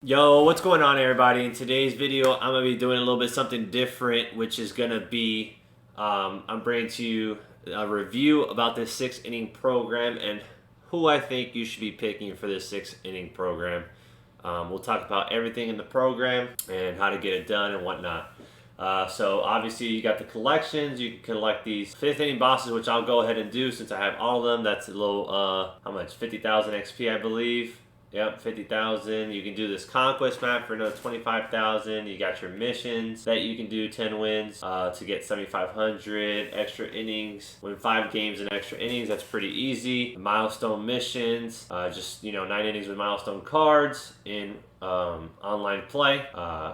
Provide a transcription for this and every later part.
Yo, what's going on, everybody? In today's video, I'm going to be doing a little bit something different, which is going to be, I'm bringing to you a review about this 6-inning program and who I think you should be picking for this 6-inning program. We'll talk about everything in the program and how to get it done and whatnot. So obviously you got the collections. You can collect these 5th inning bosses, which I'll go ahead and do since I have all of them. That's a little, how much? 50,000 XP, I believe. Yep, 50,000. You can do this conquest map for another 25,000. You got your missions that you can do 10 wins to get 7,500 extra innings. Win 5 games in extra innings. That's pretty easy. Milestone missions, just 9 innings with milestone cards in online play.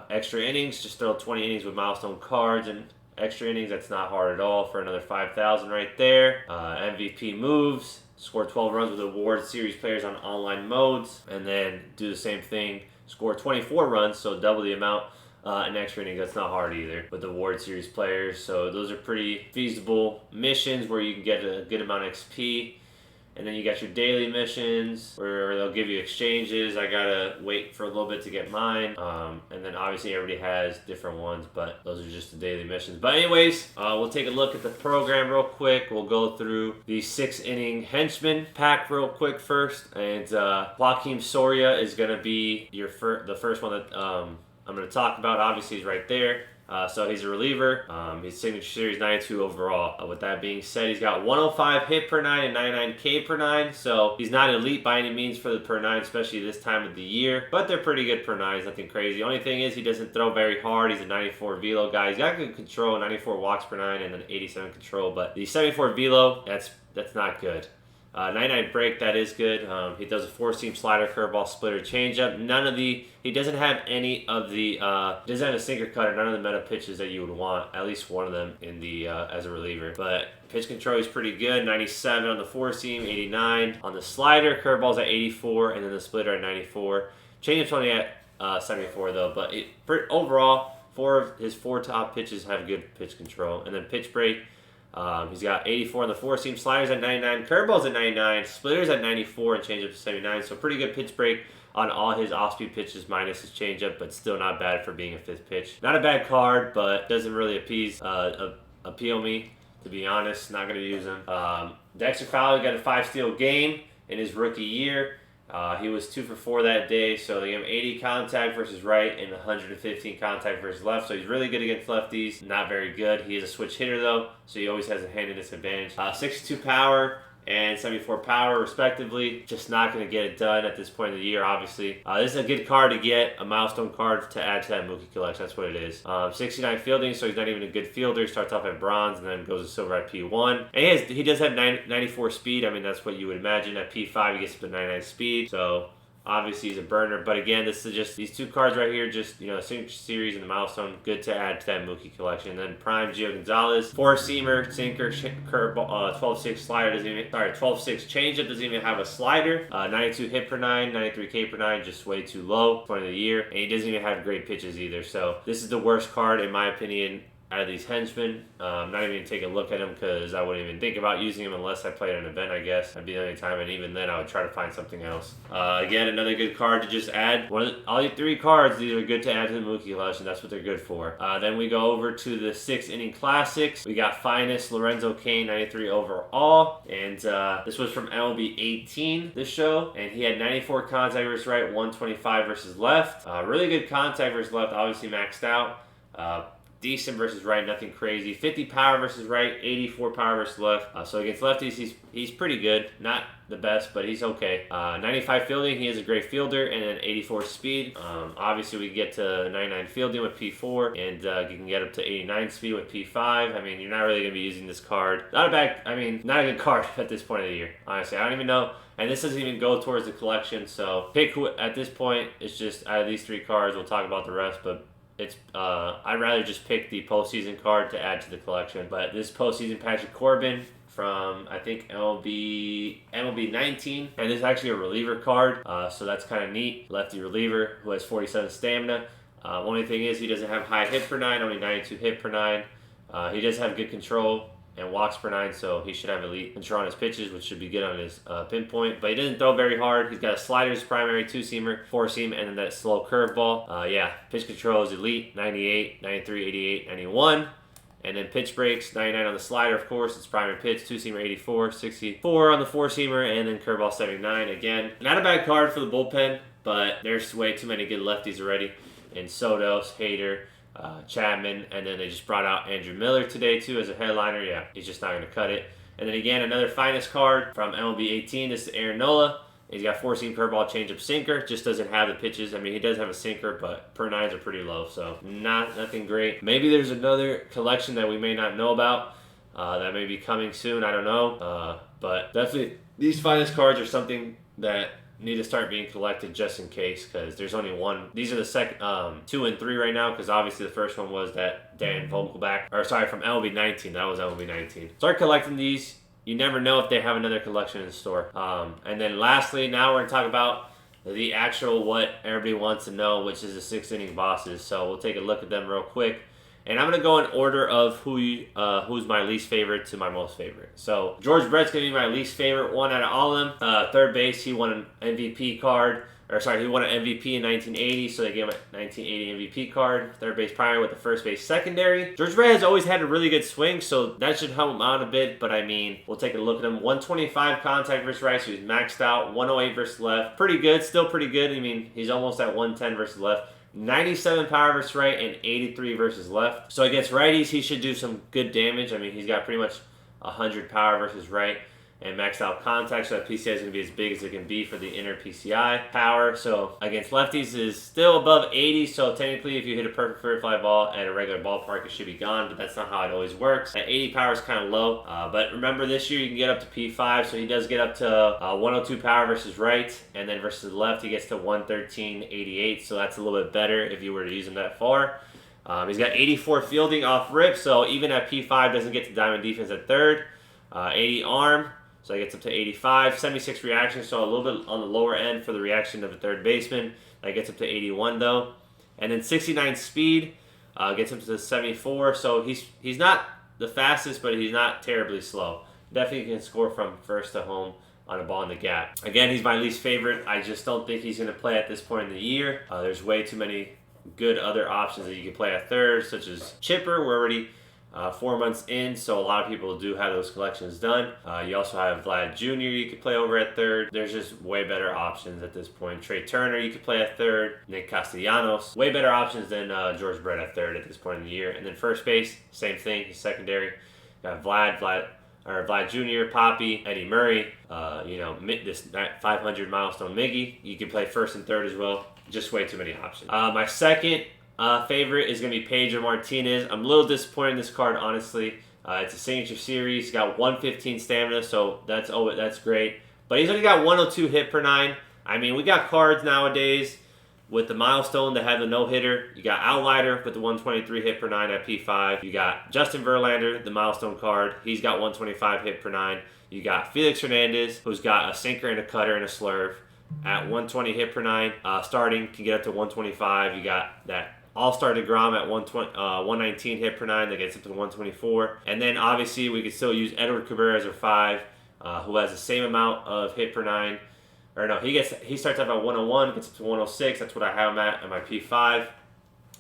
Extra innings, just throw 20 innings with milestone cards and extra innings. That's not hard at all for another 5,000 right there. MVP moves. Score 12 runs with award series players on online modes, and then do the same thing. Score 24 runs, so double the amount in extra innings. That's not hard either with the award series players. So those are pretty feasible missions where you can get a good amount of XP. And then you got your daily missions where they'll give you exchanges. I gotta wait for a little bit to get mine. And then obviously everybody has different ones, but those are just the daily missions. But anyways, we'll take a look at the program real quick. We'll go through the 6-inning henchman pack real quick first. And Joakim Soria is gonna be the first one that I'm gonna talk about. Obviously he's right there. So he's a reliever. His signature series 92 overall. With that being said, he's got 105 hit per 9 and 99 K per 9. So he's not elite by any means for the per 9, especially this time of the year. But they're pretty good per 9s, nothing crazy. The only thing is he doesn't throw very hard. He's a 94 velo guy. He's got good control, 94 walks per 9 and an 87 control. But the 74 velo, that's not good. 99 break, that is good. He does a 4-seam slider, curveball, splitter, changeup. He doesn't have any of the, doesn't have a sinker cutter, none of the meta pitches that you would want, at least one of them in the, as a reliever. But pitch control is pretty good, 97 on the 4-seam, 89 on the slider, curveball's at 84, and then the splitter at 94. Changeup's only at 74 though, but overall, his 4 top pitches have good pitch control. And then pitch break, he's got 84 on the 4-seam, sliders at 99, curveballs at 99, splitters at 94, and changeup at 79. So pretty good pitch break on all his off-speed pitches minus his changeup, but still not bad for being a 5th pitch. Not a bad card, but doesn't really appeal me, to be honest. Not going to use him. Dexter Fowler got a 5-steal game in his rookie year. He was 2 for 4 that day, so they gave him 80 contact versus right and 115 contact versus left. So he's really good against lefties. Not very good. He is a switch hitter though, so he always has a hand in disadvantage. 62 power and 74 power respectively. Just not going to get it done at this point of the year, obviously. This is a good card to get, a milestone card to add to that Mookie collection. That's what it is. 69 fielding, so he's not even a good fielder. He starts off at bronze and then goes to silver at P1. And he does have 94 speed. I mean, that's what you would imagine. At P5, he gets up to 99 speed. So obviously he's a burner, but again, this is just these 2 cards right here, just signature series and the milestone, good to add to that Mookie collection. And then Prime Gio Gonzalez, 4-seamer, sinker, curveball, 12-6 slider, 12-6 changeup, doesn't even have a slider. 92 hit per 9, 93 K per 9, just way too low, point of the year, and he doesn't even have great pitches either. So this is the worst card in my opinion out of these henchmen. I'm not even going to take a look at him because I wouldn't even think about using him unless I played an event, I guess. That'd be the only time, and even then I would try to find something else. Again, another good card to just add. All your 3 cards, these are good to add to the Mookie collection. That's what they're good for. Then we go over to the 6-inning classics. We got Finest, Lorenzo Cain, 93 overall. And this was from MLB 18, this show. And he had 94 contact versus right, 125 versus left. Really good contact versus left, obviously maxed out. Decent versus right, nothing crazy. 50 power versus right, 84 power versus left. So against lefties, he's pretty good. Not the best, but he's okay. 95 fielding, he is a great fielder, and then 84 speed. Obviously, we get to 99 fielding with P4, and you can get up to 89 speed with P5. I mean, you're not really going to be using this card. Not a good card at this point of the year. Honestly, I don't even know. And this doesn't even go towards the collection, so pick who at this point. It's just out of these 3 cards. We'll talk about the rest, but I'd rather just pick the postseason card to add to the collection. But this postseason Patrick Corbin from, I think, MLB 19, and this is actually a reliever card, so that's kind of neat. Lefty reliever who has 47 stamina. Only thing is he doesn't have high hit per 9, only 92 hit per 9. He does have good control. and walks per 9, so he should have elite control on his pitches, which should be good on his pinpoint. But he doesn't throw very hard. He's got a slider's primary, 2-seamer, 4-seam, and then that slow curveball. Yeah, pitch control is elite, 98, 93, 88, 91. And then pitch breaks, 99 on the slider, of course. It's primary pitch, 2-seamer, 84, 64 on the 4-seamer, and then curveball, 79. Again, not a bad card for the bullpen, but there's way too many good lefties already. And Sotos, Hader, Chapman, and then they just brought out Andrew Miller today too as a headliner. Yeah, he's just not going to cut it. And then again, another finest card from MLB 18. This is Aaron Nola. He's got 4-seam curveball, changeup, sinker. Just doesn't have the pitches. I mean, he does have a sinker, but per 9s are pretty low, so nothing great. Maybe there's another collection that we may not know about that may be coming soon. I don't know, but definitely these finest cards are something that need to start being collected just in case, because there's only one. These are the second 2 and 3 right now, because obviously the first one was that Dan Vogelbach, or sorry, from MLB 19. That was MLB 19. Start collecting these. You never know if they have another collection in store. And then lastly, now we're going to talk about the actual what everybody wants to know, which is the 6th inning bosses. So we'll take a look at them real quick. And I'm going to go in order of who's my least favorite to my most favorite. So George Brett's going to be my least favorite one out of all of them. Third base, he won an MVP card. Or sorry, he won an MVP in 1980, so they gave him a 1980 MVP card. Third base primary with the first base secondary. George Brett has always had a really good swing, so that should help him out a bit. But I mean, we'll take a look at him. 125 contact versus right, so he's maxed out. 108 versus left. Pretty good, still pretty good. I mean, he's almost at 110 versus left. 97 power versus right and 83 versus left. So against righties, he should do some good damage. I mean, he's got pretty much 100 power versus right and maxed out contact, so that PCI is going to be as big as it can be for the inner PCI power. So against lefties is still above 80, so technically if you hit a perfect fair fly ball at a regular ballpark, it should be gone, but that's not how it always works. At 80 power is kind of low, but remember this year you can get up to P5, so he does get up to 102 power versus right, and then versus left he gets to 113.88, so that's a little bit better if you were to use him that far. He's got 84 fielding off rip, so even at P5 doesn't get to diamond defense at third. 80 arm, so it gets up to 85. 76 reaction, so a little bit on the lower end for the reaction of a third baseman. That gets up to 81 though. And then 69 speed gets him to 74. So he's not the fastest, but he's not terribly slow. Definitely can score from first to home on a ball in the gap. Again, he's my least favorite. I just don't think he's going to play at this point in the year. There's way too many good other options that you can play at third, such as Chipper. We're already 4 months in, so a lot of people do have those collections done. You also have Vlad Jr. you could play over at third. There's just way better options at this point. Trey Turner you could play at third. Nick Castellanos. Way better options than George Brett at third at this point in the year. And then first base, same thing. He's secondary. You got Vlad Jr., Poppy, Eddie Murray. This 500 milestone Miggy. You can play first and third as well. Just way too many options. My second favorite is going to be Pedro Martinez. I'm a little disappointed in this card, honestly. It's a signature series. He's got 115 stamina, so that's great. But he's only got 102 hit per 9. I mean, we got cards nowadays with the milestone that have the no-hitter. You got Outlier with the 123 hit per 9 at P5. You got Justin Verlander, the milestone card. He's got 125 hit per 9. You got Felix Hernandez, who's got a sinker and a cutter and a slurve at 120 hit per 9. Starting can get up to 125. You got that All-Star DeGrom at 119 hit per 9. That gets up to 124. And then obviously we could still use Edward Cabrera as our 5, who has the same amount of hit per 9. Or no, he starts out at 101, gets up to 106. That's what I have him at my P5.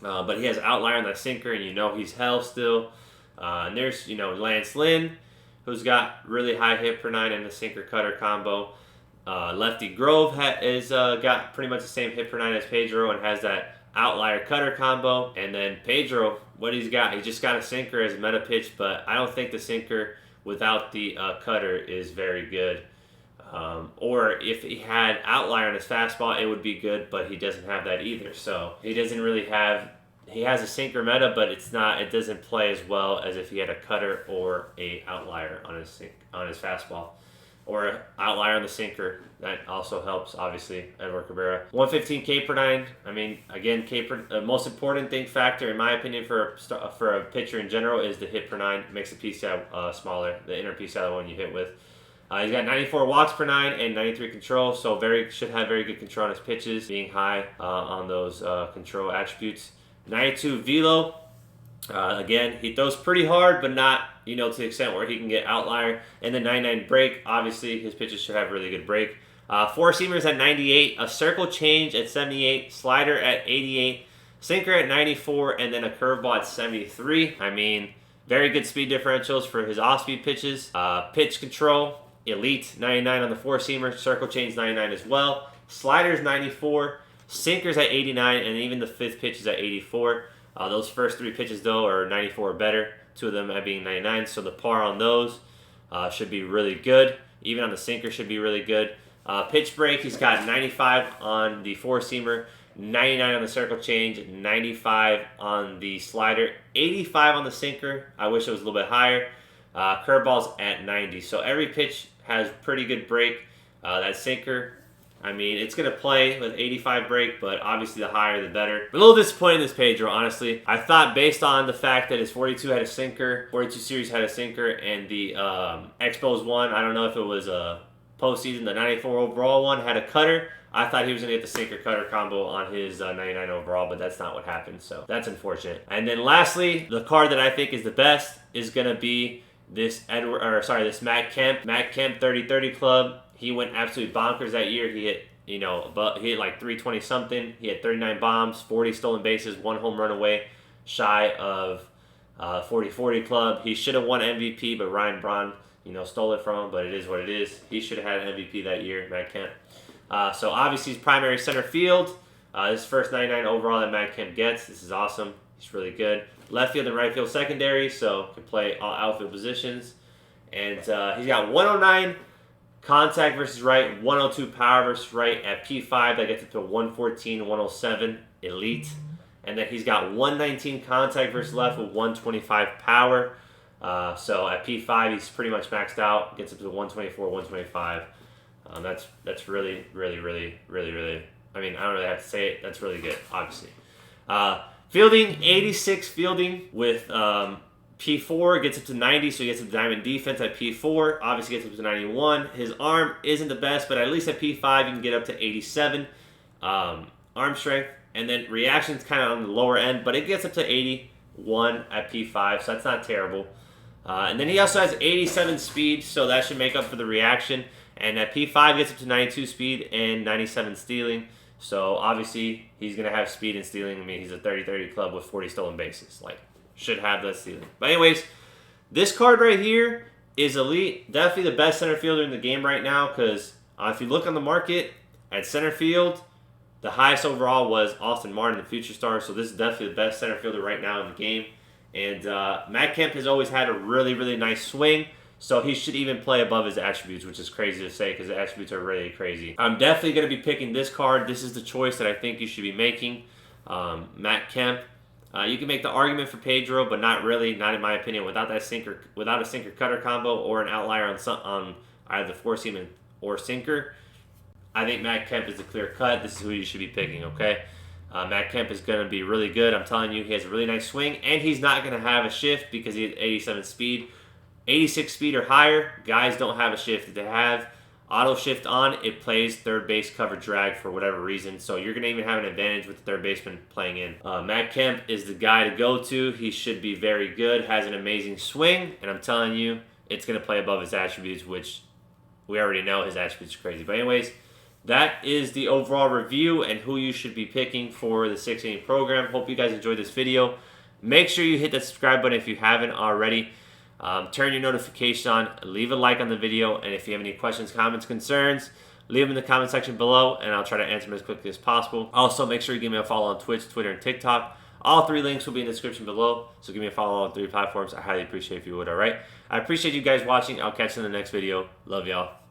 But he has Outlier on that sinker, and he's hell still. And there's Lance Lynn, who's got really high hit per 9 and the sinker cutter combo. Lefty Grove has got pretty much the same hit per 9 as Pedro and has that Outlier cutter combo. And then Pedro, what he's got, he just got a sinker as a meta pitch, but I don't think the sinker without the cutter is very good. Or if he had Outlier on his fastball, it would be good, but he doesn't have that either. So he doesn't really have. He has a sinker meta, but it doesn't play as well as if he had a cutter or a Outlier on his fastball. Or Outlier on the sinker. That also helps, obviously, Edward Cabrera. 115 K per 9. I mean, again, the most important factor, in my opinion, for a pitcher in general is the hit per 9. It makes the PCI smaller, the inner PCI, the one you hit with. He's got 94 walks per 9 and 93 control, so should have very good control on his pitches, being high on those control attributes. 92 velo. Again, he throws pretty hard, but not, to the extent where he can get outlier. And the 99 break, obviously, his pitches should have really good break. Four seamers at 98, a circle change at 78, slider at 88, sinker at 94, and then a curveball at 73. I mean, very good speed differentials for his off-speed pitches. Pitch control, elite, 99 on the four seamer, circle change 99 as well. Sliders 94, sinkers at 89, and even the fifth pitch is at 84. Those first three pitches, though, are 94 or better. Two of them being 99, so the par on those should be really good. Even on the sinker should be really good. Pitch break, he's got 95 on the four-seamer, 99 on the circle change, 95 on the slider, 85 on the sinker. I wish it was a little bit higher. Curveballs at 90. So every pitch has pretty good break. That sinker, I mean, it's going to play with 85 break, but obviously the higher the better. A little disappointed in this Pedro, honestly. I thought based on the fact that his 42 had a sinker, 42 series had a sinker, and the Expos one, I don't know if it was a postseason, the 94 overall one, had a cutter. I thought he was going to get the sinker-cutter combo on his 99 overall, but that's not what happened, so that's unfortunate. And then lastly, the card that I think is the best is going to be this Matt Kemp. Matt Kemp 30-30 club. He went absolutely bonkers that year. He hit, he hit like 320 something. He had 39 bombs, 40 stolen bases, 1 home run away, shy of 40-40 club. He should have won MVP, but Ryan Braun, stole it from him. But it is what it is. He should have had an MVP that year, Matt Kemp. So obviously he's primary center field. His first 99 overall that Matt Kemp gets. This is awesome. He's really good. Left field and right field secondary, so can play all outfield positions. And he's got 109 contact versus right, 102 power versus right at P5. That gets it to 114, 107 elite. And then he's got 119 contact versus left with 125 power. So at P5, he's pretty much maxed out. Gets up to 124, 125. That's really, really, really, really, really, I mean, I don't really have to say it. That's really good, obviously. Fielding, 86 fielding with P4, gets up to 90, so he gets a diamond defense at P4. Obviously gets up to 91. His arm isn't the best, but at least at P5 you can get up to 87 arm strength. And then reaction's kind of on the lower end, but it gets up to 81 at P5, so that's not terrible. And then he also has 87 speed, so that should make up for the reaction. And at P5 gets up to 92 speed and 97 stealing. So obviously he's going to have speed and stealing. I mean, he's a 30-30 club with 40 stolen bases. Like, should have that stealing. But anyways, this card right here is elite. Definitely the best center fielder in the game right now, because if you look on the market at center field, the highest overall was Austin Martin, the future star. So this is definitely the best center fielder right now in the game. And Matt Kemp has always had a really, really nice swing. So he should even play above his attributes, which is crazy to say because the attributes are really crazy. I'm definitely going to be picking this card. This is the choice that I think you should be making. Matt Kemp. You can make the argument for Pedro, but not really, not in my opinion. Without a sinker cutter combo or an outlier on either the four seam or sinker, I think Matt Kemp is the clear cut. This is who you should be picking. Okay. Matt Kemp is going to be really good. I'm telling you, he has a really nice swing, and he's not going to have a shift because he has 87 speed. 86 speed or higher, guys don't have a shift. If they have auto shift on, it plays third base cover drag for whatever reason. So you're going to even have an advantage with the third baseman playing in. Matt Kemp is the guy to go to. He should be very good, has an amazing swing, and I'm telling you, it's going to play above his attributes, which we already know his attributes are crazy. But anyways, that is the overall review and who you should be picking for the 6-inning program. Hope you guys enjoyed this video. Make sure you hit that subscribe button if you haven't already. Turn your notification on, leave a like on the video, and if you have any questions, comments, concerns, leave them in the comment section below, and I'll try to answer them as quickly as possible. Also, make sure you give me a follow on Twitch, Twitter, and TikTok. All 3 links will be in the description below, so give me a follow on 3 platforms. I highly appreciate if you would, alright? I appreciate you guys watching. I'll catch you in the next video. Love y'all.